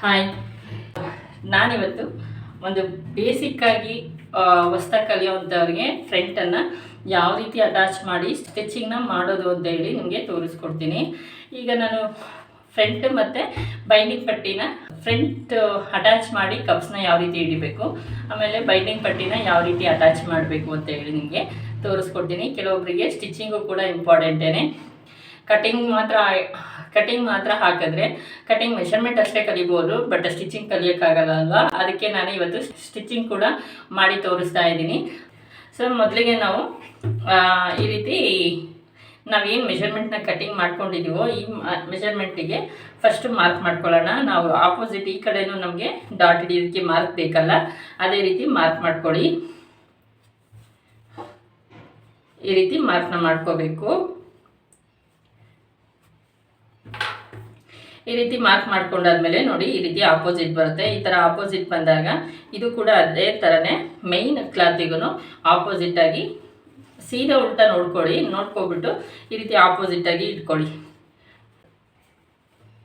Hi, ನಾನಿವತ್ತು ಒಂದು ಬೇಸಿಕ್ಕಾಗಿ ಹೊಸ್ದಾಗಿ ಕಲಿಯೋವಂಥವ್ರಿಗೆ ಫ್ರಂಟನ್ನು ಯಾವ ರೀತಿ ಅಟ್ಯಾಚ್ ಮಾಡಿ ಸ್ಟಿಚಿಂಗ್ನ ಮಾಡೋದು ಅಂತ ಹೇಳಿ ನಿಮಗೆ ತೋರಿಸ್ಕೊಡ್ತೀನಿ. ಈಗ ನಾನು ಫ್ರಂಟ್ ಮತ್ತು ಬೈಂಡಿಂಗ್ ಪಟ್ಟಿನ ಫ್ರಂಟ್ ಅಟ್ಯಾಚ್ ಮಾಡಿ ಕಪ್ಸ್ನ ಯಾವ ರೀತಿ ಹಿಡಿಬೇಕು, ಆಮೇಲೆ ಬೈಂಡಿಂಗ್ ಪಟ್ಟಿನ ಯಾವ ರೀತಿ ಅಟ್ಯಾಚ್ ಮಾಡಬೇಕು ಅಂತ ಹೇಳಿ ನಿಮಗೆ ತೋರಿಸ್ಕೊಡ್ತೀನಿ. ಕೆಲವೊಬ್ಬರಿಗೆ ಸ್ಟಿಚಿಂಗು ಕೂಡ ಇಂಪಾರ್ಟೆಂಟೇ. ಕಟಿಂಗ್ ಮಾತ್ರ ಹಾಕಿದ್ರೆ ಕಟಿಂಗ್ ಮೆಷರ್ಮೆಂಟ್ ಅಷ್ಟೇ ಕಲಿಬೋದು, ಬಟ್ ಸ್ಟಿಚಿಂಗ್ ಕಲಿಯೋಕ್ಕಾಗಲ್ಲ ಅಲ್ವಾ. ಅದಕ್ಕೆ ನಾನು ಇವತ್ತು ಸ್ಟಿಚಿಂಗ್ ಕೂಡ ಮಾಡಿ ತೋರಿಸ್ತಾ ಇದ್ದೀನಿ. ಸೊ ಮೊದಲಿಗೆ ನಾವು ಈ ರೀತಿ ನಾವೇನು ಮೆಷರ್ಮೆಂಟ್ನ ಕಟಿಂಗ್ ಮಾಡ್ಕೊಂಡಿದ್ದೀವೋ ಈ ಮೆಷರ್ಮೆಂಟಿಗೆ ಫಸ್ಟ್ ಮಾರ್ಕ್ ಮಾಡ್ಕೊಳ್ಳೋಣ. ನಾವು ಆಪೋಸಿಟ್ ಈ ಕಡೆನೂ ನಮಗೆ ಡಾಟ್ ಹಿಡಿಯೋದಕ್ಕೆ ಮಾರ್ಕ್ ಬೇಕಲ್ಲ, ಅದೇ ರೀತಿ ಮಾರ್ಕ್ ಮಾಡ್ಕೊಳ್ಳಿ. ಈ ರೀತಿ ಮಾರ್ಕ್ನ ಮಾಡ್ಕೋಬೇಕು. ಈ ರೀತಿ ಮಾರ್ಕ್ ಮಾಡ್ಕೊಂಡಾದ್ಮೇಲೆ ನೋಡಿ ಈ ರೀತಿ ಆಪೋಸಿಟ್ ಬರುತ್ತೆ. ಈ ಥರ ಆಪೋಸಿಟ್ ಬಂದಾಗ ಇದು ಕೂಡ ಅದೇ ಥರನೇ ಮೈನ್ ಕ್ಲಾತಿಗೂ ಆಪೋಸಿಟಾಗಿ ಸೀದಾ ಉಲ್ಟಾ ನೋಡ್ಕೊಬಿಟ್ಟು ಈ ರೀತಿ ಆಪೋಸಿಟಾಗಿ ಇಟ್ಕೊಳ್ಳಿ.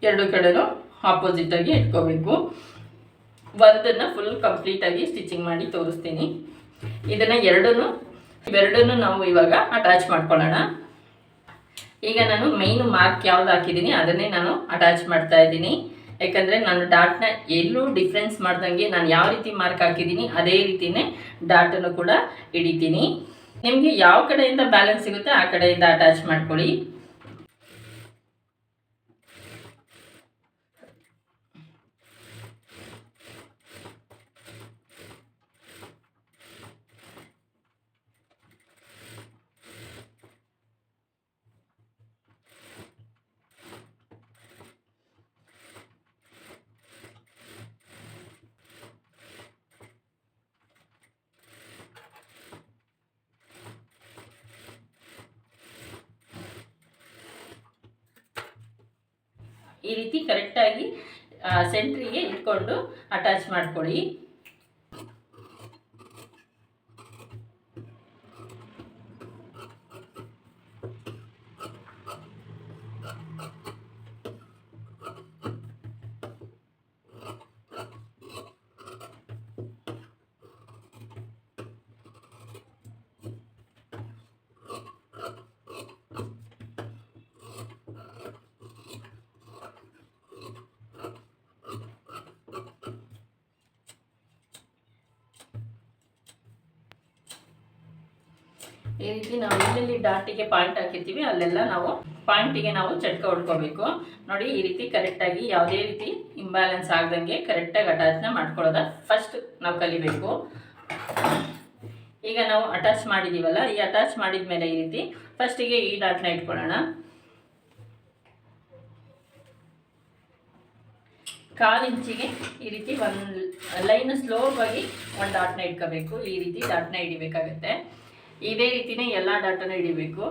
ಎರಡು ಕಡೆನೂ ಆಪೋಸಿಟಾಗಿ ಇಟ್ಕೋಬೇಕು. ಒಂದನ್ನು ಫುಲ್ ಕಂಪ್ಲೀಟಾಗಿ ಸ್ಟಿಚಿಂಗ್ ಮಾಡಿ ತೋರಿಸ್ತೀನಿ. ಇದನ್ನು ಇವೆರಡನ್ನೂ ನಾವು ಇವಾಗ ಅಟ್ಯಾಚ್ ಮಾಡ್ಕೊಳ್ಳೋಣ. ಈಗ ನಾನು ಮೈನ್ ಮಾರ್ಕ್ ಯಾವ್ದು ಹಾಕಿದ್ದೀನಿ ಅದನ್ನೇ ನಾನು ಅಟ್ಯಾಚ್ ಮಾಡ್ತಾ ಇದ್ದೀನಿ. ಯಾಕಂದರೆ ನಾನು ಡಾಟ್ನ ಎಲ್ಲೂ ಡಿಫ್ರೆನ್ಸ್ ಮಾಡ್ದಂಗೆ ನಾನು ಯಾವ ರೀತಿ ಮಾರ್ಕ್ ಹಾಕಿದ್ದೀನಿ ಅದೇ ರೀತಿಯೇ ಡಾಟನ್ನು ಕೂಡ ಹಿಡಿತೀನಿ. ನಿಮಗೆ ಯಾವ ಕಡೆಯಿಂದ ಬ್ಯಾಲೆನ್ಸ್ ಸಿಗುತ್ತೆ ಆ ಕಡೆಯಿಂದ ಅಟ್ಯಾಚ್ ಮಾಡ್ಕೊಳ್ಳಿ. ಈ ರೀತಿ ಕರೆಕ್ಟಾಗಿ ಸೆಂಟ್ರಿಗೆ ಇಟ್ಕೊಂಡು ಅಟ್ಯಾಚ್ ಮಾಡ್ಕೊಳ್ಳಿ. ಈ ರೀತಿ ನಾವು ಎಲ್ಲೆಲ್ಲಿ ಡಾಟಿಗೆ ಪಾಯಿಂಟ್ ಹಾಕಿರ್ತೀವಿ ಅಲ್ಲೆಲ್ಲ ನಾವು ಪಾಯಿಂಟಿಗೆ ನಾವು ಚಟ್ಕ ಹೊಡ್ಕೋಬೇಕು. ನೋಡಿ ಈ ರೀತಿ ಕರೆಕ್ಟಾಗಿ ಯಾವುದೇ ರೀತಿ ಇಂಬ್ಯಾಲೆನ್ಸ್ ಆಗ್ದಂಗೆ ಕರೆಕ್ಟಾಗಿ ಅಟ್ಯಾಚ್ನ ಮಾಡ್ಕೊಳ್ಳೋದ ಫಸ್ಟ್ ನಾವು ಕಲಿಬೇಕು. ಈಗ ನಾವು ಅಟ್ಯಾಚ್ ಮಾಡಿದ್ದೀವಲ್ಲ, ಈ ಅಟ್ಯಾಚ್ ಮಾಡಿದ ಮೇಲೆ ಈ ರೀತಿ ಫಸ್ಟಿಗೆ ಈ ಡಾಟ್ನ ಇಟ್ಕೊಳ್ಳೋಣ. ಕಾಲು ಇಂಚಿಗೆ ಈ ರೀತಿ ಒಂದು ಲೈನ್ ಸ್ಲೋವಾಗಿ ಒಂದು ಡಾಟ್ನ ಇಟ್ಕೋಬೇಕು. ಈ ರೀತಿ ಡಾಟ್ನ ಹಿಡಿಬೇಕಾಗತ್ತೆ. ಇದೇ ರೀತಿನೇ ಎಲ್ಲ ಡಾಟನ್ನು ಹಿಡಿಬೇಕು.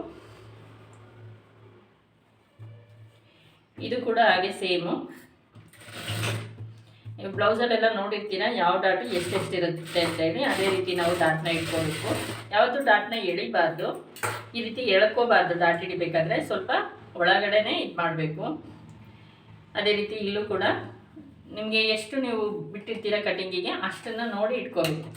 ಇದು ಕೂಡ ಹಾಗೆ ಸೇಮು. ನೀವು ಬ್ಲೌಸಲ್ಲೆಲ್ಲ ನೋಡಿರ್ತೀರ ಯಾವ ಡಾಟು ಎಷ್ಟೆಷ್ಟಿರುತ್ತೆ ಅಂತೇಳಿ, ಅದೇ ರೀತಿ ನಾವು ಡಾಟ್ನ ಇಟ್ಕೋಬೇಕು. ಯಾವತ್ತೂ ಡಾಟ್ನ ಎಳಿಬಾರ್ದು, ಈ ರೀತಿ ಎಳ್ಕೋಬಾರ್ದು. ಡಾಟ್ ಹಿಡಿಬೇಕಾದ್ರೆ ಸ್ವಲ್ಪ ಒಳಗಡೆನೇ ಇದು ಮಾಡಬೇಕು. ಅದೇ ರೀತಿ ಇಲ್ಲೂ ಕೂಡ ನಿಮಗೆ ಎಷ್ಟು ನೀವು ಬಿಟ್ಟಿರ್ತೀರ ಕಟಿಂಗಿಗೆ ಅಷ್ಟನ್ನು ನೋಡಿ ಇಟ್ಕೋಬೇಕು.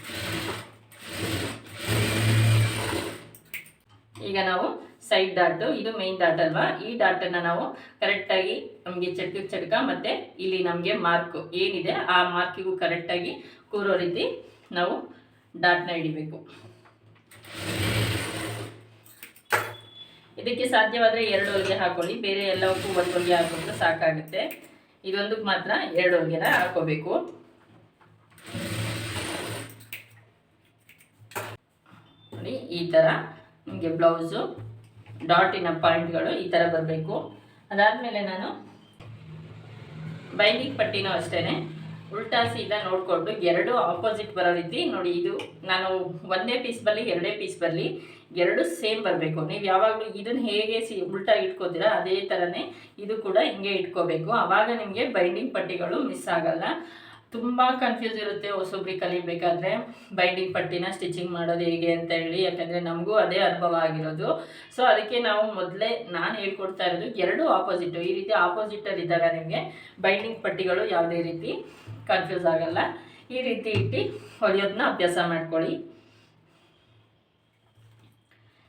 ಈಗ ನಾವು ಸೈಡ್ ಡಾಟು, ಇದು ಮೇನ್ ಡಾಟ್ ಅಲ್ವಾ, ಈ ಡಾಟನ್ನು ನಾವು ಕರೆಕ್ಟಾಗಿ ನಮಗೆ ಚಟ್ಕ ಮತ್ತು ಇಲ್ಲಿ ನಮಗೆ ಮಾರ್ಕ್ ಏನಿದೆ ಆ ಮಾರ್ಕಿಗೂ ಕರೆಕ್ಟಾಗಿ ಕೂರೋ ರೀತಿ ನಾವು ಡಾಟ್ನ ಹಿಡಿಬೇಕು. ಇದಕ್ಕೆ ಸಾಧ್ಯವಾದರೆ 2 ಹೊಲಿಗೆ ಹಾಕೊಳ್ಳಿ, ಬೇರೆ ಎಲ್ಲವಕ್ಕೂ 1 ಹೊಲಿಗೆ ಹಾಕಿದ್ರೆ ಸಾಕಾಗುತ್ತೆ. ಇದೊಂದಕ್ಕೆ ಮಾತ್ರ 2 ಹೊಲಿಗೆನ ಹಾಕೋಬೇಕು. ನೋಡಿ ಈ ಥರ ನಿಮಗೆ ಬ್ಲೌಸು ಡಾಟಿನ ಪಾಯಿಂಟ್ಗಳು ಈ ಥರ ಬರಬೇಕು. ಅದಾದಮೇಲೆ ನಾನು ಬೈಂಡಿಂಗ್ ಪಟ್ಟಿನೂ ಅಷ್ಟೇ ಉಲ್ಟಾ ಸೀದಾ ನೋಡಿಕೊಂಡು 2 ಆಪೋಸಿಟ್ ಬರೋ ರೀತಿ ನೋಡಿ. ಇದು ನಾನು ಒಂದೇ ಪೀಸ್ ಬರಲಿ 2 ಪೀಸ್ ಬರಲಿ 2 ಸೇಮ್ ಬರಬೇಕು. ನೀವು ಯಾವಾಗಲೂ ಇದನ್ನು ಹೇಗೆ ಉಲ್ಟಾ ಇಟ್ಕೋತೀರಾ ಅದೇ ಥರನೇ ಇದು ಕೂಡ ಹಿಂಗೆ ಇಟ್ಕೋಬೇಕು. ಆವಾಗ ನಿಮಗೆ ಬೈಂಡಿಂಗ್ ಪಟ್ಟಿಗಳು ಮಿಸ್ ಆಗಲ್ಲ. ತುಂಬ ಕನ್ಫ್ಯೂಸ್ ಇರುತ್ತೆ ಹೊಸೊಬ್ರಿಗೆ ಕಲಿಬೇಕಾದ್ರೆ ಬೈಂಡಿಂಗ್ ಪಟ್ಟಿನ ಸ್ಟಿಚಿಂಗ್ ಮಾಡೋದು ಹೇಗೆ ಅಂತ ಹೇಳಿ. ಯಾಕಂದರೆ ನಮಗೂ ಅದೇ ಅನುಭವ ಆಗಿರೋದು. ಸೊ ಅದಕ್ಕೆ ನಾವು ಮೊದಲೇ ನಾನು ಹೇಳ್ಕೊಡ್ತಾ ಇರೋದು ಎರಡು ಆಪೋಸಿಟು, ಈ ರೀತಿ ಆಪೋಸಿಟಲ್ಲಿ ಇದ್ದಾಗ ನಿಮಗೆ ಬೈಂಡಿಂಗ್ ಪಟ್ಟಿಗಳು ಯಾವುದೇ ರೀತಿ ಕನ್ಫ್ಯೂಸ್ ಆಗಲ್ಲ. ಈ ರೀತಿ ಇಟ್ಟು ಹೊಲಿಯೋದನ್ನ ಅಭ್ಯಾಸ ಮಾಡ್ಕೊಳ್ಳಿ.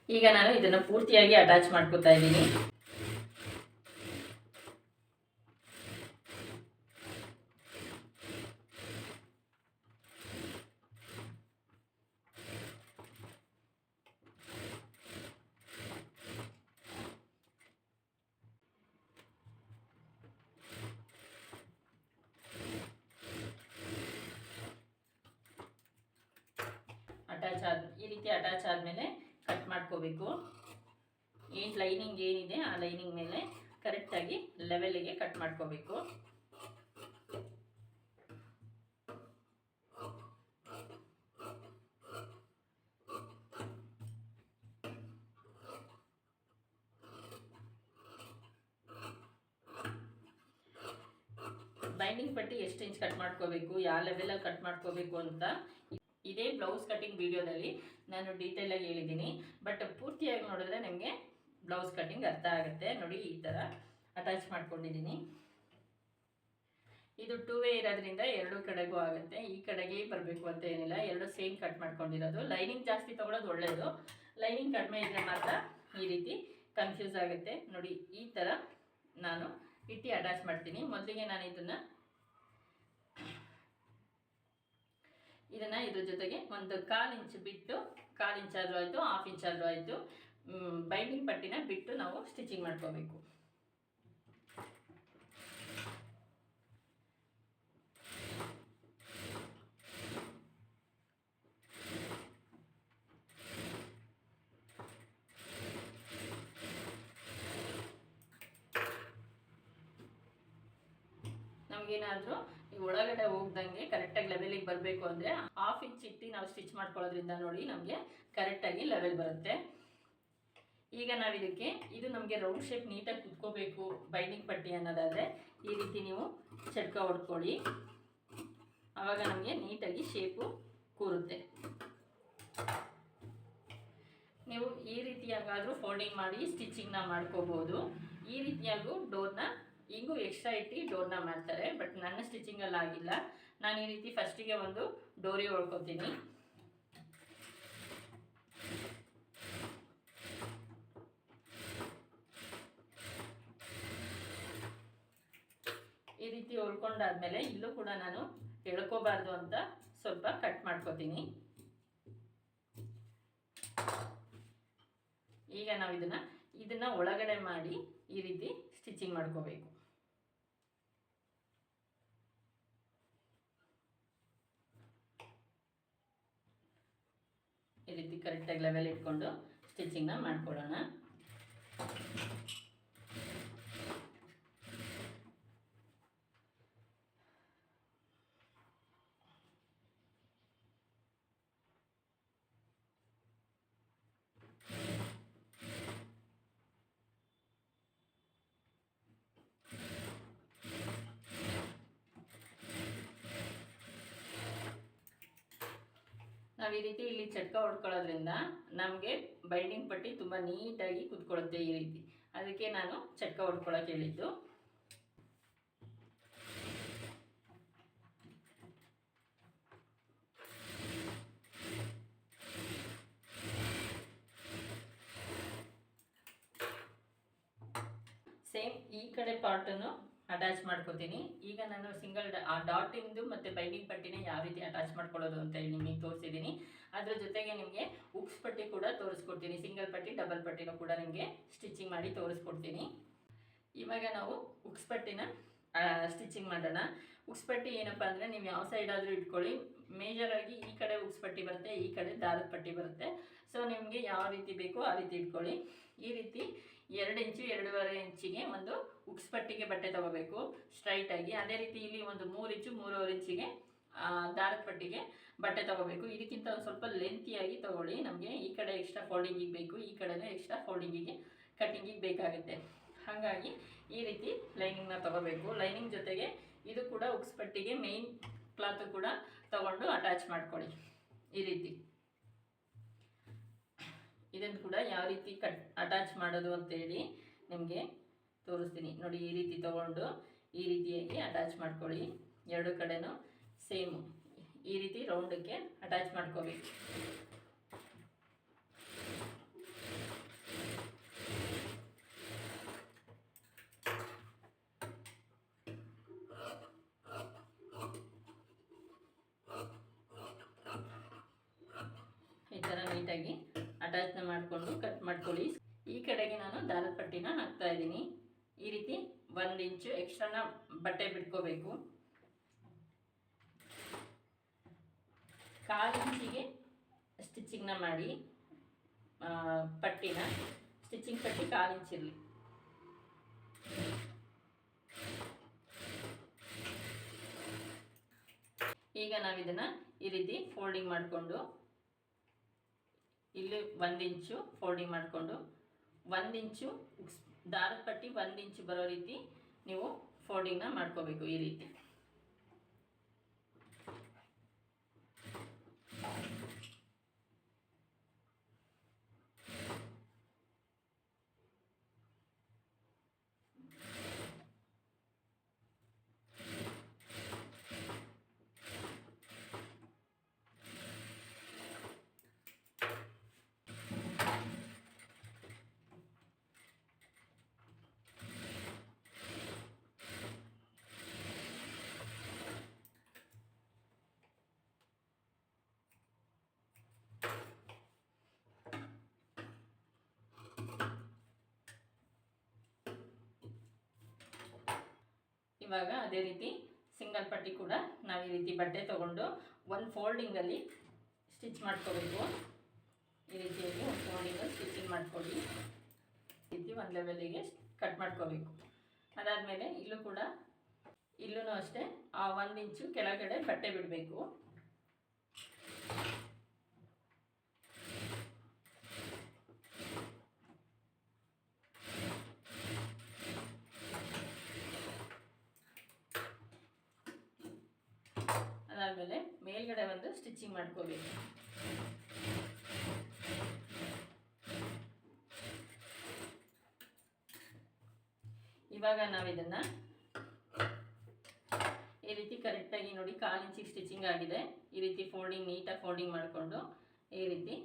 ಈಗ ನಾನು ಇದನ್ನು ಪೂರ್ತಿಯಾಗಿ ಅಟ್ಯಾಚ್ ಮಾಡ್ಕೊತಾ ಇದ್ದೀನಿ. ಈ ರೀತಿ ಅಟ್ಯಾಚ್ ಆದಮೇಲೆ ಕಟ್ ಮಾಡ್ಕೋಬೇಕು. ಏನು ಲೈನಿಂಗ್ ಏನಿದೆ ಆ ಲೈನಿಂಗ್ ಮೇಲೆ ಕರೆಕ್ಟಾಗಿ ಲೆವೆಲಿಗೆ ಕಟ್ ಮಾಡ್ಕೋಬೇಕು. ಬೈಂಡಿಂಗ್ ಪಟ್ಟಿ ಎಷ್ಟು ಇಂಚ್ ಕಟ್ ಮಾಡ್ಕೋಬೇಕು, ಯಾವ ಲೆವೆಲಲ್ಲಿ ಕಟ್ ಮಾಡ್ಕೋಬೇಕು ಅಂತ ಇದೇ ಬ್ಲೌಸ್ ಕಟಿಂಗ್ ವಿಡಿಯೋದಲ್ಲಿ ನಾನು ಡೀಟೇಲಾಗಿ ಹೇಳಿದ್ದೀನಿ. ಬಟ್ ಪೂರ್ತಿಯಾಗಿ ನೋಡಿದ್ರೆ ನಿಮಗೆ ಬ್ಲೌಸ್ ಕಟಿಂಗ್ ಅರ್ಥ ಆಗುತ್ತೆ. ನೋಡಿ, ಈ ಥರ ಅಟ್ಯಾಚ್ ಮಾಡ್ಕೊಂಡಿದ್ದೀನಿ. ಇದು 2 ವೇ ಇರೋದ್ರಿಂದ ಎರಡು ಕಡೆಗೂ ಆಗುತ್ತೆ. ಈ ಕಡೆಗೆ ಬರಬೇಕು ಅಂತ ಏನಿಲ್ಲ, ಎರಡು ಸೇಮ್ ಕಟ್ ಮಾಡ್ಕೊಂಡಿರೋದು. ಲೈನಿಂಗ್ ಜಾಸ್ತಿ ತೊಗೊಳೋದು ಒಳ್ಳೆಯದು. ಲೈನಿಂಗ್ ಕಡಿಮೆ ಇದ್ದರೆ ಮಾತ್ರ ಈ ರೀತಿ ಕನ್ಫ್ಯೂಸ್ ಆಗುತ್ತೆ. ನೋಡಿ, ಈ ಥರ ನಾನು ಇಟ್ಟು ಅಟ್ಯಾಚ್ ಮಾಡ್ತೀನಿ. ಮೊದಲಿಗೆ ನಾನು ಇದನ್ನು ಇದ್ರ ಜೊತೆಗೆ ಒಂದು 1/4 ಇಂಚ್ ಬಿಟ್ಟು, 1/4 ಇಂಚ್ ಆದರೂ ಆಯಿತು, 1/2 ಇಂಚ್ ಆದರೂ ಆಯಿತು, ಬೈಂಡಿಂಗ್ ಪಟ್ಟಿನ ಬಿಟ್ಟು ನಾವು ಸ್ಟಿಚಿಂಗ್ ಮಾಡ್ಕೋಬೇಕು. ನಮಗೇನಾದರೂ ಈ ಒಳಗಡೆ ಹೋಗ್ದಂಗೆ ಕರೆಕ್ಟಾಗಿ ಲೆವೆಲಿಗೆ ಬರಬೇಕು ಅಂದರೆ 1/2 ಇಂಚ್ ಇಟ್ಟು ನಾವು ಸ್ಟಿಚ್ ಮಾಡ್ಕೊಳ್ಳೋದ್ರಿಂದ ನೋಡಿ ನಮಗೆ ಕರೆಕ್ಟಾಗಿ ಲೆವೆಲ್ ಬರುತ್ತೆ. ಈಗ ನಾವು ಇದಕ್ಕೆ ಇದು ನಮಗೆ ರೌಂಡ್ ಶೇಪ್ ನೀಟಾಗಿ ಕುತ್ಕೋಬೇಕು ಬೈಂಡಿಂಗ್ ಪಟ್ಟಿ ಅನ್ನೋದಾದರೆ ಈ ರೀತಿ ನೀವು ಚಟ್ಕ ಹೊಡ್ಕೊಳ್ಳಿ. ಆವಾಗ ನಮಗೆ ನೀಟಾಗಿ ಶೇಪು ಕೂರುತ್ತೆ. ನೀವು ಈ ರೀತಿಯಾಗಾದರೂ ಫೋಲ್ಡಿಂಗ್ ಮಾಡಿ ಸ್ಟಿಚಿಂಗ್ನ ಮಾಡ್ಕೋಬೋದು. ಈ ರೀತಿಯಾಗೂ ಡೋರ್ನ ಹಿಂಗೂ ಎಕ್ಸ್ಟ್ರಾ ಇಟ್ಟು ಡೋರ್ನ ಮಾಡ್ತಾರೆ. ಬಟ್ ನನ್ನ ಸ್ಟಿಚಿಂಗಲ್ಲಿ ಆಗಿಲ್ಲ. ನಾನು ಈ ರೀತಿ ಫಸ್ಟಿಗೆ ಒಂದು ಡೋರಿ ಹೊಡ್ಕೊತೀನಿ. ಈ ರೀತಿ ಹೊಲ್ಕೊಂಡಾದ್ಮೇಲೆ ಇಲ್ಲೂ ಕೂಡ ನಾನು ಎಳ್ಕೋಬಾರ್ದು ಅಂತ ಸ್ವಲ್ಪ ಕಟ್ ಮಾಡ್ಕೋತೀನಿ. ಈಗ ನಾವು ಇದನ್ನ ಒಳಗಡೆ ಮಾಡಿ ಈ ರೀತಿ ಸ್ಟಿಚಿಂಗ್ ಮಾಡ್ಕೋಬೇಕು. ಈ ರೀತಿ ಕರೆಕ್ಟಾಗಿ ಲೆವೆಲ್ ಇಟ್ಕೊಂಡು ಸ್ಟಿಚಿಂಗ್ನ ಮಾಡ್ಕೊಳ್ಳೋಣ. ನಾವು ಈ ರೀತಿ ಇಲ್ಲಿ ಚಟ್ಕ ಹೊಡ್ಕೊಳ್ಳೋದ್ರಿಂದ ನಮಗೆ ಬೈಂಡಿಂಗ್ ಪಟ್ಟಿ ತುಂಬ ನೀಟಾಗಿ ಕುತ್ಕೊಳ್ಳುತ್ತೆ ಈ ರೀತಿ. ಅದಕ್ಕೆ ನಾನು ಚಟ್ಕ ಹೊಡ್ಕೊಳ್ಳೋಕೆ ಹೇಳಿದ್ದು. ಸೇಮ್ ಈ ಕಡೆ ಪಾರ್ಟನ್ನು ಅಟ್ಯಾಚ್ ಮಾಡ್ಕೋತೀನಿ. ಈಗ ನಾನು ಸಿಂಗಲ್ ಡಾಟಿಂದು ಮತ್ತು ಬೈಂಡಿಂಗ್ ಪಟ್ಟಿನ ಯಾವ ರೀತಿ ಅಟ್ಯಾಚ್ ಮಾಡ್ಕೊಳ್ಳೋದು ಅಂತ ಹೇಳಿ ನಿಮಗೆ ತೋರಿಸಿದ್ದೀನಿ. ಅದ್ರ ಜೊತೆಗೆ ನಿಮಗೆ ಉಕ್ಸ್ ಪಟ್ಟಿ ಕೂಡ ತೋರಿಸ್ಕೊಡ್ತೀನಿ. ಸಿಂಗಲ್ ಪಟ್ಟಿ ಡಬಲ್ ಪಟ್ಟಿನೂ ಕೂಡ ನಿಮಗೆ ಸ್ಟಿಚಿಂಗ್ ಮಾಡಿ ತೋರಿಸ್ಕೊಡ್ತೀನಿ. ಇವಾಗ ನಾವು ಉಕ್ಸ್ ಪಟ್ಟಿನ ಸ್ಟಿಚಿಂಗ್ ಮಾಡೋಣ. ಉಕ್ಸ್ ಪಟ್ಟಿ ಏನಪ್ಪ ಅಂದರೆ ನೀವು ಯಾವ ಸೈಡ್ ಆದರೂ ಇಟ್ಕೊಳ್ಳಿ. ಮೇಜರಾಗಿ ಈ ಕಡೆ ಉಕ್ಸ್ ಪಟ್ಟಿ ಬರುತ್ತೆ, ಈ ಕಡೆ ದಾರದ ಪಟ್ಟಿ ಬರುತ್ತೆ. ಸೊ ನಿಮಗೆ ಯಾವ ರೀತಿ ಬೇಕೋ ಆ ರೀತಿ ಇಟ್ಕೊಳ್ಳಿ. ಈ ರೀತಿ 2 ಇಂಚು 2.5 ಇಂಚಿಗೆ ಒಂದು ಉಕ್ಸ್ ಪಟ್ಟಿಗೆ ಬಟ್ಟೆ ತೊಗೋಬೇಕು ಸ್ಟ್ರೈಟಾಗಿ. ಅದೇ ರೀತಿ ಇಲ್ಲಿ ಒಂದು 3 ಇಂಚು 3.5 ಇಂಚಿಗೆ ದಾರದ ಪಟ್ಟಿಗೆ ಬಟ್ಟೆ ತೊಗೋಬೇಕು. ಇದಕ್ಕಿಂತ ಒಂದು ಸ್ವಲ್ಪ ಲೆಂತಿಯಾಗಿ ತೊಗೊಳ್ಳಿ. ನಮಗೆ ಈ ಕಡೆ ಎಕ್ಸ್ಟ್ರಾ ಫೋಲ್ಡಿಂಗಿಗೆ ಬೇಕು, ಈ ಕಡೆನೂ ಎಕ್ಸ್ಟ್ರಾ ಫೋಲ್ಡಿಂಗಿಗೆ ಕಟ್ಟಿಂಗಿಗೆ ಬೇಕಾಗುತ್ತೆ. ಹಾಗಾಗಿ ಈ ರೀತಿ ಲೈನಿಂಗ್ನ ತೊಗೋಬೇಕು. ಲೈನಿಂಗ್ ಜೊತೆಗೆ ಇದು ಕೂಡ ಉಕ್ಸ್ ಪಟ್ಟಿಗೆ ಮೇಯ್ನ್ ಕ್ಲಾತು ಕೂಡ ತಗೊಂಡು ಅಟ್ಯಾಚ್ ಮಾಡ್ಕೊಳ್ಳಿ ಈ ರೀತಿ. ಇದನ್ನು ಕೂಡ ಯಾವ ರೀತಿ ಅಟ್ಯಾಚ್ ಮಾಡೋದು ಅಂತೇಳಿ ನಿಮಗೆ ತೋರಿಸ್ತೀನಿ ನೋಡಿ. ಈ ರೀತಿ ತಗೊಂಡು ಈ ರೀತಿಯಾಗಿ ಅಟ್ಯಾಚ್ ಮಾಡ್ಕೊಳ್ಳಿ. ಎರಡು ಕಡೆನೂ ಸೇಮು ಈ ರೀತಿ ರೌಂಡಕ್ಕೆ ಅಟ್ಯಾಚ್ ಮಾಡ್ಕೋಬೇಕು. ಈ ಥರ ನೀಟಾಗಿ ಅಟ್ಯಾಚ್ನ ಮಾಡಿಕೊಂಡು ಕಟ್ ಮಾಡ್ಕೊಳ್ಳಿ. ಈ ಕಡೆಗೆ ನಾನು ದಾರದ ಪಟ್ಟಿನ ಹಾಕ್ತಾ ಇದ್ದೀನಿ. ಈ ರೀತಿ 1 ಇಂಚು ಎಕ್ಸ್ಟ್ರಾನ ಬಟ್ಟೆ ಬಿಟ್ಕೋಬೇಕು. 1/4 ಇಂಚಿಗೆ ಸ್ಟಿಚಿಂಗ್ನ ಮಾಡಿ ಪಟ್ಟಿನ ಸ್ಟಿಚಿಂಗ್ ಪಟ್ಟಿ 1/4 ಇಂಚ್ ಇರಲಿ. ಈಗ ನಾವು ಇದನ್ನು ಈ ರೀತಿ ಫೋಲ್ಡಿಂಗ್ ಮಾಡಿಕೊಂಡು ಇಲ್ಲಿ 1 ಇಂಚು ಫೋಲ್ಡಿಂಗ್ ಮಾಡಿಕೊಂಡು 1 ಇಂಚು ದಾರದ ಪಟ್ಟಿ 1 ಇಂಚು ಬರೋ ರೀತಿ ನೀವು ಫೋಲ್ಡಿಂಗ್ನ ಮಾಡ್ಕೋಬೇಕು ಈ ರೀತಿ. ಇವಾಗ ಅದೇ ರೀತಿ ಸಿಂಗಲ್ ಪಟ್ಟಿ ಕೂಡ ನಾವು ಈ ರೀತಿ ಬಟ್ಟೆ ತೊಗೊಂಡು ಒಂದು ಫೋಲ್ಡಿಂಗಲ್ಲಿ ಸ್ಟಿಚ್ ಮಾಡ್ಕೋಬೇಕು. ಈ ರೀತಿಯಾಗಿ ಒಂದು ಫೋಲ್ಡಿಂಗಲ್ಲಿ ಸ್ಟಿಚಿಂಗ್ ಮಾಡ್ಕೊಳ್ಳಿ. ಈ ರೀತಿ ಒಂದು ಲೆವೆಲಿಗೆ ಕಟ್ ಮಾಡ್ಕೋಬೇಕು. ಅದಾದಮೇಲೆ ಇಲ್ಲೂ ಅಷ್ಟೇ 1 ಇಂಚು ಕೆಳಗಡೆ ಬಟ್ಟೆ ಬಿಡಬೇಕು. ಅದಾದಮೇಲೆ ಮೇಲ್ಗಡೆ ಒಂದು ಸ್ಟಿಚಿಂಗ್ ಮಾಡ್ಕೋಬೇಕು. ಇವಾಗ ನಾವು ಇದನ್ನು ಈ ರೀತಿ ಕರೆಕ್ಟಾಗಿ ನೋಡಿ 1/4 ಇಂಚಿಗೆ ಸ್ಟಿಚಿಂಗ್ ಆಗಿದೆ. ಈ ರೀತಿ ಫೋಲ್ಡಿಂಗ್ ನೀಟಾಗಿ ಫೋಲ್ಡಿಂಗ್ ಮಾಡಿಕೊಂಡು ಈ ರೀತಿ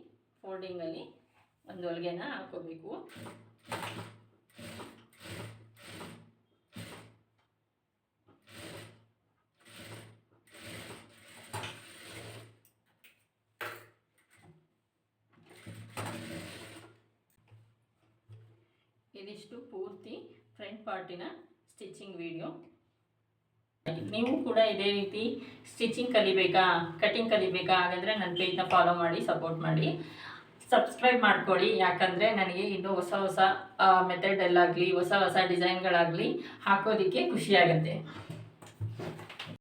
ಫೋಲ್ಡಿಂಗಲ್ಲಿ ಒಂದು ಹೊಲಿಗೆನ ಹಾಕೋಬೇಕು. ಇದಿಷ್ಟು ಪೂರ್ತಿ ಫ್ರಂಟ್ ಪಾರ್ಟಿನ ಸ್ಟಿಚಿಂಗ್ ವಿಡಿಯೋ. ನೀವು ಕೂಡ ಇದೇ ರೀತಿ ಸ್ಟಿಚಿಂಗ್ ಕಲಿಬೇಕಾ, ಕಟಿಂಗ್ ಕಲಿಬೇಕಾ? ಹಾಗಾದರೆ ನನ್ನ ಪೇಜ್ನ ಫಾಲೋ ಮಾಡಿ, ಸಪೋರ್ಟ್ ಮಾಡಿ, ಸಬ್ಸ್ಕ್ರೈಬ್ ಮಾಡ್ಕೊಳ್ಳಿ. ಯಾಕಂದರೆ ನನಗೆ ಇನ್ನೂ ಹೊಸ ಹೊಸ ಮೆಥಡಲ್ಲಾಗಲಿ ಹೊಸ ಹೊಸ ಡಿಸೈನ್ಗಳಾಗಲಿ ಹಾಕೋದಕ್ಕೆ ಖುಷಿಯಾಗುತ್ತೆ.